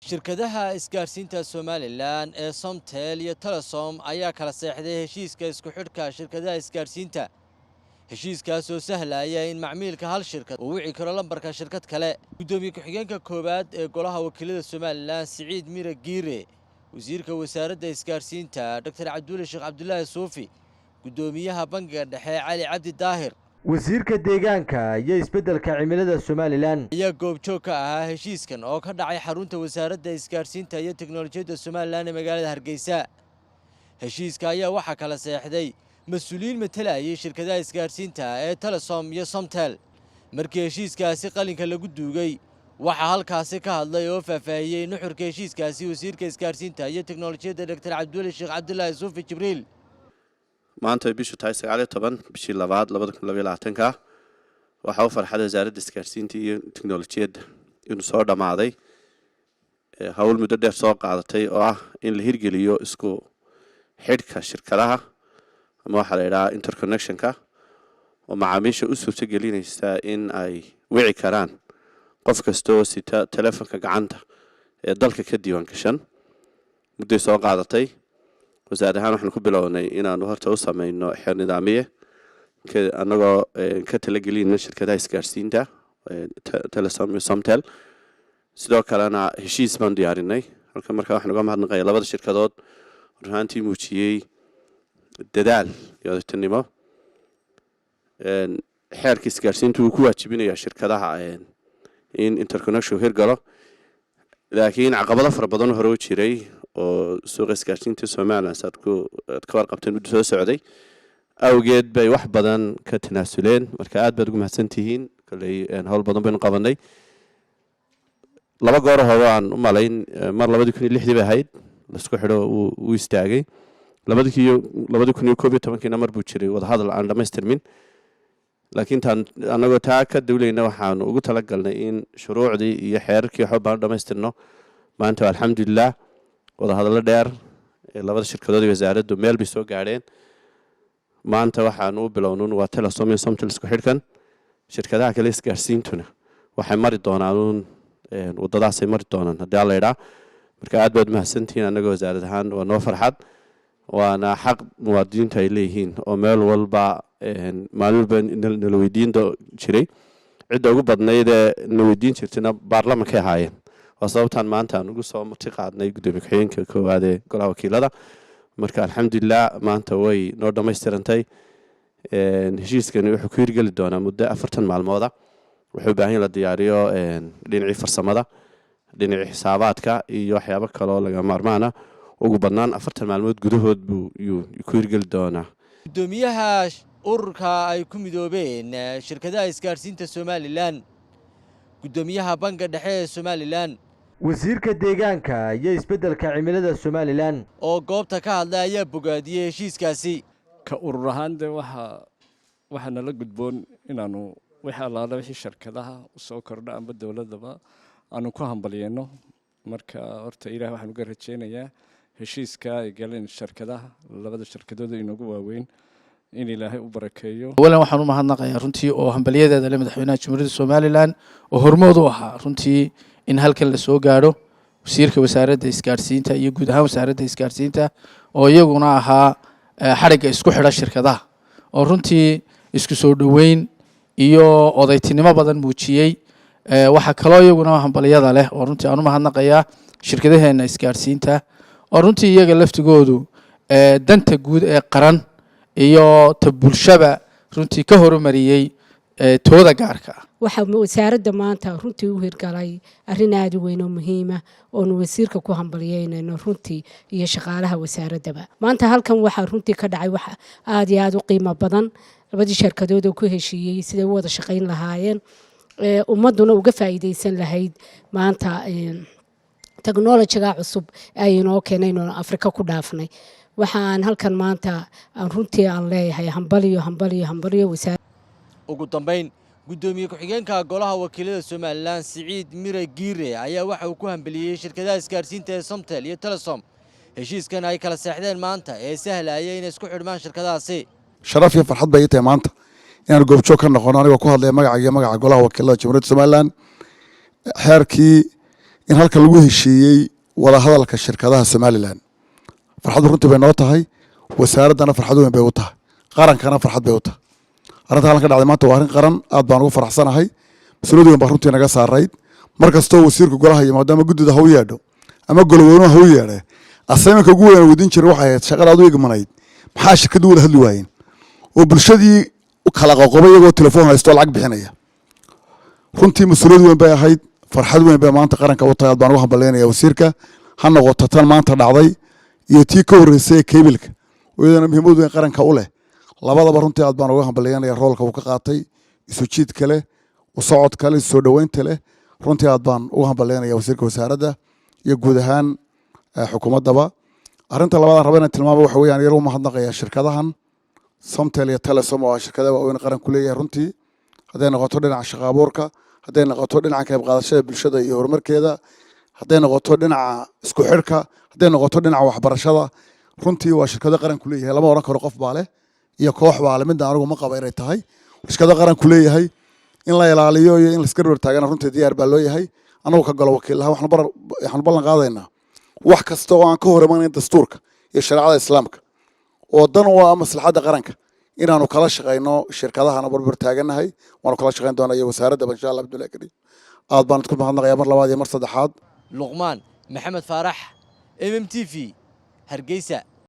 shirkadaha isgaarsiinta Somaliland ee Somtel iyo Telesom ayaa kala saxday heshiiska isku xidhka shirkadaha isgaarsiinta. heshiiskaas oo sahlaya in macmiilka hal shirkad uu wici karo lambarka shirkad kale. Gudoomiye ku-xigeenka koowaad ee golaha wakiilada Somaliland Siciid Mira Giire, wasiirka wasaaradda isgaarsiinta Dr. Cabdulle Sheekh Cabdullaahi Suufi, gudoomiyaha bangiga dhexe Cali Cabdi Daahir, wasiirka deegaanka iyo isbeddelka cimilada Somaliland ayaa goobjoog ka ahaa heshiiskan oo ka dhacay xarunta wasaaradda isgaarsiinta iyo tiknoolajiyadda Somaliland ee magaalada Hargeysa. heshiiska ayaa waxaa kala saxday mas'uuliyiin matalayay shirkadaha isgaarsiinta ee Telesom iyo Somtel. markii heshiiskaasi qalinka lagu duugay, waxaa halkaasi ka hadlay oo faahfaahiyay nuxurka heshiiskaasi wasiirka isgaarsiinta iyo tiknoolajiyadda Dr. Cabdulle Sheekh Cabdullaahi Suufi Jibriil. maanta bishu tahay 19 bishii 2022 waxa uu farxad wasaaradda isgaarsiinta iyo tiknoolajiyadda inuu soo dhamaaday hawl muddo dheer soo qaadatay oo ah in la hirgeliyo isku xidhka shirkadaha ama waxa la yiraahdo interconnectionka oo macaamiisha u suurtagelinaysa in ay wici karaan qof kasta oo sita telefoonka gacanta ee dalka ka diiwaan gashan. muddo soo qaadatay wasaarad ahaan waxaan ku bilownay inaanu horta u sameeyno xeer nidaamiye anagoo ka talagelinayna shirkadaha isgaarsiinta Telesom iyo Somtel. sidoo kalena heshiis baan diyaarinay marka waxaan uga mahadnaqayaa labada shirkadood runtii muujiyay dadaal iyo tanimo xeerka isgaarsiintu uu ku waajibinayaa shirkadaha in interconnection hirgalo, laakiin caqabado fara badan hore u jiray oo suuqa isgaarsiinta Somaliland ka warqabteen muddo soo socday awgeed bay wax badan ka tanaasuleen. marka aad baad ugu mahadsantihiin. kale hawl badan baynu qabanay laba goor hore aan u malayn mar 2006 bay ahayd la isku xidho uu istaagay 2011 mar buu jiray wada hadal aan dhamaystirmin, laakiin anagoo taa ka dawlayna waxaan ugu talagalnay in shuruucdii iyo xeerarkii waxba baan dhamaystirno. maanta alxamdulillah wada hadallo dheer labada shirkadood iyo wasaaraddu meel bay soo gaadheen. maanta waxaan u bilownay waa Telesom iyo Somtel isku xidhkan. shirkadaha kale isgaarsiintuna waxay mari doonaan wadadaas ay mari doonaan haddii la yiraahdo. marka aad baad mahadsantihiin. anaga wasaarad ahaan waa noo farxad, waana xaq muwaadiniinta ay leeyihiin oo meel walba maalin walba nala weydiin jiray. cidda ugu badnayd ee nala weydiin jirtayna baarlamaanka ahaayeen. waa sababtaan maanta aan ugu soo marti qaadnay gudoomiye ku-xigeenka koowaad ee golaha wakiilada. marka alxamdulillah maanta way noo dhamaystirantay. heshiiskani wuxuu ku hirgeli doonaa muddo 40 maalmooda. wuxuu u baahan yahay la diyaariyo dhinacii farsamada, dhinacii xisaabaadka iyo waxyaabo kale oo laga maarmaan ah. ugu badnaan 40 maalmood gudahood buu ku hirgeli doonaa. gudoomiyaha ururka ay ku midoobeen shirkadaha isgaarsiinta Somaliland, gudoomiyaha bangiga dhexe ee Somaliland, wasiirka deegaanka iyo isbeddelka cimilada Somaliland oo goobta ka hadlay ayaa bogaadiyay heshiiskaasi. ka urur ahaan waxa nala gudboon inaanu wixii allaala wixii shirkadaha soo kordha amba dawladaba aanu ku hambalyeeno. marka horta ilaahay waxaan uga rajeynayaa heshiiska ay galeen shirkadaha labada shirkadood inagu waaweyn in ilaahay u barakeeyo. walan waxaan u mahadnaqayaa runtii oo hambalyadeeda leh madaxweynaha Jamhuuriyadda Somaliland oo hormood u ahaa runtii in halkan la soo gaaro wasiirka wasaaradda isgaarsiinta iyo guud ahaan wasaaradda isgaarsiinta oo iyaguna ahaa xariga isku xidha shirkadaha oo runtii isku soo dhaweyn iyo odaytinimo badan muujiyay. waxa kale iyaguna hambalyada leh oo runtii aan u mahadnaqayaa shirkadaheena isgaarsiinta oo runtii iyaga laftigoodu danta guud ee qaran iyo ta bulshada runtii ka horumariyay tooda gaarka ah. waxa wasaaradda maanta runtii u hirgalay arrin aad u weyn oo muhiim ah oo wasiirka ku hambalyeynayno runtii iyo shaqaalaha wasaaraddaba. maanta halkan waxa runtii ka dhacay wax aad iyo aad u qiimo badan. labadii shirkadood oo ku heshiiyay siday u wada shaqayn lahaayeen ummaduna uga faa'iideysan lahayd maanta technology-ga cusub ay inoo keeneen oo Afrika ku dhaafnay. waxaan halkan maanta aan runtii aan leeyahay hambaliyo wasaarad. ugu dambeyn gudoomiye ku-xigeenka golaha wakiilada Somaliland Siciid Mira Giire ayaa waxa uu ku hambaliyay shirkadaha isgaarsiinta ee Somtel iyo Telesom heshiiskan ay kala saxdeen maanta ee sahlaya in isku xidhmaan shirkadahaasi. sharaf iyo farxad bay tahay maanta inaan goobjoog ka noqono anigoo ku hadlaya magaca golaha wakiilada Jamhuuriyadda Somaliland. xeerkii in halka lagu heshiiyey wada hadalka shirkadaha Somaliland farxad runtii bay noo tahay wasaaradana farxad weyn bay u tahay qarankana farxad bay u tahay arrinta halka dhacday maanta waa arrin qaran aad baan ugu faraxsanahay mas'uuliyad weyn baa runtii naga saarayd markastoo wasiirku golaha iyo maadaama guddida haw yeedho ama golweynuhu haw yeedhe assignmentka ugu weyn wadin jiray waxay ahayd shaqada aad u igmanayd maxaa shirkadu wada hadli waayeen oo bulshadii u kala qoqobay iyagoo telefoon haysto lacag bixinaya runtii mas'uuliyad weyn bay ahayd farxad weyn bay maanta qaranka u tahay aad baan ugu hambaleynayaa wasiirka ha noqoto tan maanta dhacday iyo tii ka horreysay keebilka iyadana muhiimad weyn qaranka u leh labadaba runtii aad baan uga hambaleynayaa roolka uu ka qaatay isu jiidka leh u socodka leh soo dhoweynta leh runtii aad baan uga hambaleynayaa wasiirka wasaaradda iyo guud ahaan xukuumaddaba arrinta labaad aan raba inaan tilmaamo waxa weeyaan yar u mahadnaqayaa shirkadahan Somtel iyo Telesom oo shirkadaha waaweyn qaranku leeyahay runtii hadday noqoto dhinaca shaqo abuurka hadday noqoto dhinaca qayb qaadashada bulshada iyo horumarkeeda hadday noqoto dhinaca isku xirka hadday noqoto dhinaca waxbarashada runtii waa shirkado qaranku leeyahay lama oran karo qof baa leh iyo koox baa leh midda anigu ma qaba inay tahay shirkado qaranku leeyahay in la ilaaliyo iyo in la iska dhowr taagana runtii diyaar baa loo yahay anagu ka galo wakiilaha waxaan ballan qaadaynaa wax kasta oo aan ka hor imanayn dastuurka iyo shariicada islaamka oo dan u ah maslaxadda qaranka inaanu kala shaqeyno shirkadahana barbar taaganahay waanu kala shaqeyn doonaa iyo wasaaradda insha Allah Abdullahi Kariim aad baan ku mahadnaqayaa mar labaad iyo mar saddexaad luqmaan maxamed faarax MMTV Hargeysa